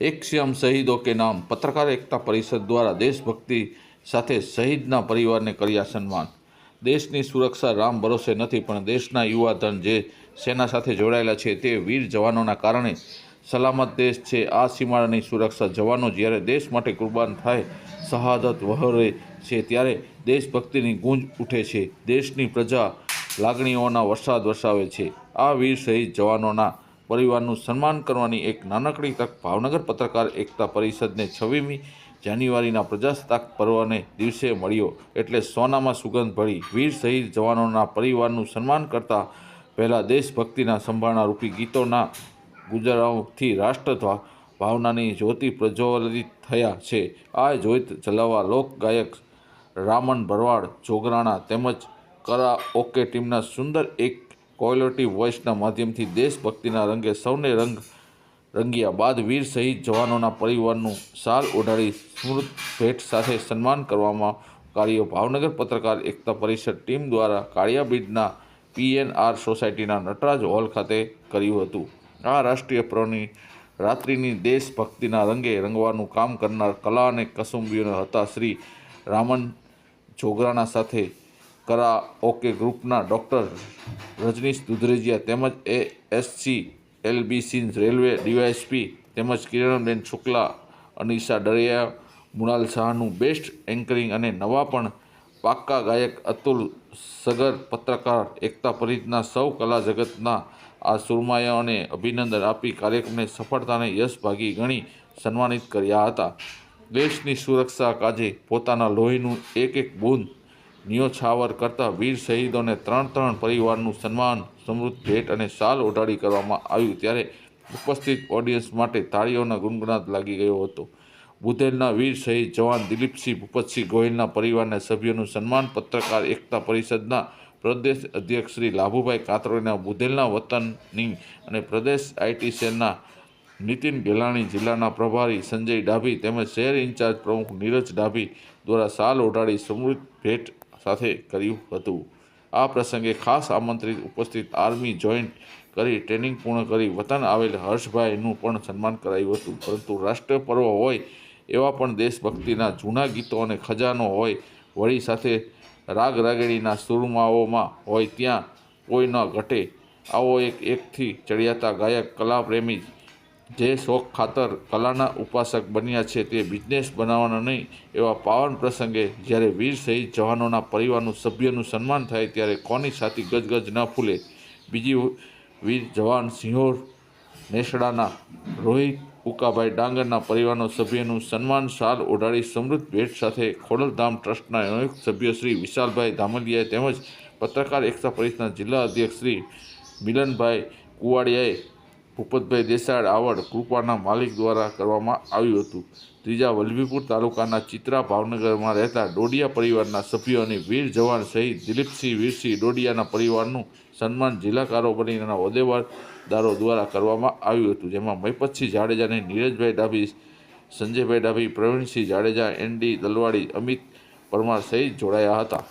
एक सीएम शहीदों के नाम पत्रकार एकता परिषद द्वारा देशभक्ति સાથે શહીદના પરિવારને કર્યા સન્માન। દેશની સુરક્ષા રામ ભરોસે નથી, પણ દેશના યુવાધન જે સેના સાથે જોડાયેલા છે તે વીર જવાનોના કારણે સલામત દેશ છે। આ સીમાડાની સુરક્ષા જવાનો જ્યારે દેશ માટે કુરબાન થાય, શહાદત વહોરે છે, ત્યારે દેશભક્તિની ગૂંજ ઉઠે છે। દેશની પ્રજા લાગણીઓના વરસાદ વરસાવે છે। આ વીર શહીદ જવાનોના પરિવારનું સન્માન કરવાની એક નાનકડી તક ભાવનગર પત્રકાર એકતા પરિષદને 26મી જાન્યુઆરીના પ્રજાસત્તાક પર્વને દિવસે મળ્યો, એટલે સોનામાં સુગંધ ભળી। વીર શહીદ જવાનોના પરિવારનું સન્માન કરતા પહેલાં દેશભક્તિના સંભાળના રૂપી ગીતોના ગુંજરાવથી રાષ્ટ્ર ભાવનાની જ્યોતિ પ્રજ્વલિત થયા છે। આ જ્યોત જલાવવા લોક ગાયક રામન ભરવાડ જોગરાણા તેમજ કરાઓકે ટીમના સુંદર એક ક્વોલિટી વોઇસના માધ્યમથી દેશભક્તિના રંગે સૌને રંગ્યા બાદ વીર શહીદ જવાનોના પરિવારનું શાલ ઓઢાડી સ્મૃત ભેટ સાથે સન્માન કરવામાં કાર્ય ભાવનગર પત્રકાર એકતા પરિષદ ટીમ દ્વારા કાળિયાબીડના PNR સોસાયટીના નટરાજ હોલ ખાતે કર્યું હતું। આ રાષ્ટ્રીય પર્વની રાત્રિની દેશભક્તિના રંગે રંગવાનું કામ કરનાર કલા અને કસુંબીઓ હતા શ્રી રામન જોગરાણા સાથે કરાઓકે ગ્રુપના ડૉક્ટર રજનીશ દુધરેજિયા તેમજ ASC LBC રેલવે ડીવાયએસપી તેમજ કિરણબેન શુક્લા, અનિશા ડરિયા, મુનાલ શાહનું બેસ્ટ એન્કરિંગ અને નવા પણ પાક્કા ગાયક અતુલ સગર પત્રકાર એકતા પરિષદના સૌ કલા જગતના આ સુરમાયાઓને અભિનંદન આપી કાર્યક્રમને સફળતાને યશભાગી ગણી સન્માનિત કર્યા હતા। દેશની સુરક્ષા કાજે પોતાના લોહીનું એક એક બૂંદ ન્યોછાવર કરતા વીર શહીદોને ત્રણ પરિવારનું સન્માન, સમૃદ્ધ ભેટ અને શાલ ઓઢાડી કરવામાં આવ્યું, ત્યારે ઉપસ્થિત ઓડિયન્સ માટે તાળીઓના ગુણગુનાટ લાગી ગયો હતો। બુધેલના વીર શહીદ જવાન દિલીપસિંહ ભૂપતસિંહ ગોહિલના પરિવારના સભ્યોનું સન્માન પત્રકાર એકતા પરિષદના પ્રદેશ અધ્યક્ષ શ્રી લાભુભાઈ કાતરોના બુધેલના વતની અને પ્રદેશ IT સેલના નીતિન ગેલાણી, જિલ્લાના પ્રભારી સંજય ડાભી તેમજ શહેર ઇન્ચાર્જ પ્રમુખ નીરજ ડાભી દ્વારા શાલ ઓઢાડી સમૃદ્ધ ભેટ સાથે કર્યું હતું। આ પ્રસંગે ખાસ આમંત્રિત ઉપસ્થિત આર્મી જોઈન્ટ કરી ટ્રેનિંગ પૂર્ણ કરી વતન આવેલ હર્ષભાઈનું પણ સન્માન કરાયું હતું। પરંતુ રાષ્ટ્રીય પર્વ હોય એવા પણ દેશભક્તિના જૂના ગીતો અને ખજાનો હોય, વળી સાથે રાગ રાગેડીના સુરમાઓમાં હોય, ત્યાં કોઈ ન ઘટે। આવો એકથી ચડિયાતા ગાયક કલાપ્રેમી જે શોખ ખાતર કલાના ઉપાસક બન્યા છે તે બિઝનેસ બનાવવાના નહીં, એવા પાવન પ્રસંગે જ્યારે વીર શહીદ જવાનોના પરિવારનું સભ્યનું સન્માન થાય ત્યારે કોની છાતી ગજગજ ન ફૂલે। બીજી વીર જવાન સિંહોર નેસડાના રોહિત ઉકાભાઈ ડાંગરના પરિવારના સભ્યનું સન્માન શાલ ઓઢાડી સમૃદ્ધ ભેટ સાથે ખોડલધામ ટ્રસ્ટના નિયુક્ત સભ્ય શ્રી વિશાલભાઈ ધામલિયાએ તેમજ પત્રકાર એકતા પરિષદના જિલ્લા અધ્યક્ષ શ્રી મિલનભાઈ કુવાડિયાએ ભૂપતભાઈ દેસાડ આવડ કૃપાના માલિક દ્વારા કરવામાં આવ્યું હતું। ત્રીજા વલ્લભીપુર તાલુકાના ચિત્રા ભાવનગરમાં રહેતા ડોડિયા પરિવારના સભ્યો અને વીર જવાન શહીદ દિલીપસિંહ વીરસિંહ ડોડિયાના પરિવારનું સન્માન જિલ્લા કારોબારીના હોદ્દેદારો દ્વારા કરવામાં આવ્યું હતું, જેમાં મહિપતસિંહ જાડેજા અને નીરજભાઈ ડાભી, સંજયભાઈ ડાભી, પ્રવીણસિંહ જાડેજા, ND દલવાડી, અમિત પરમાર સહિત જોડાયા હતા।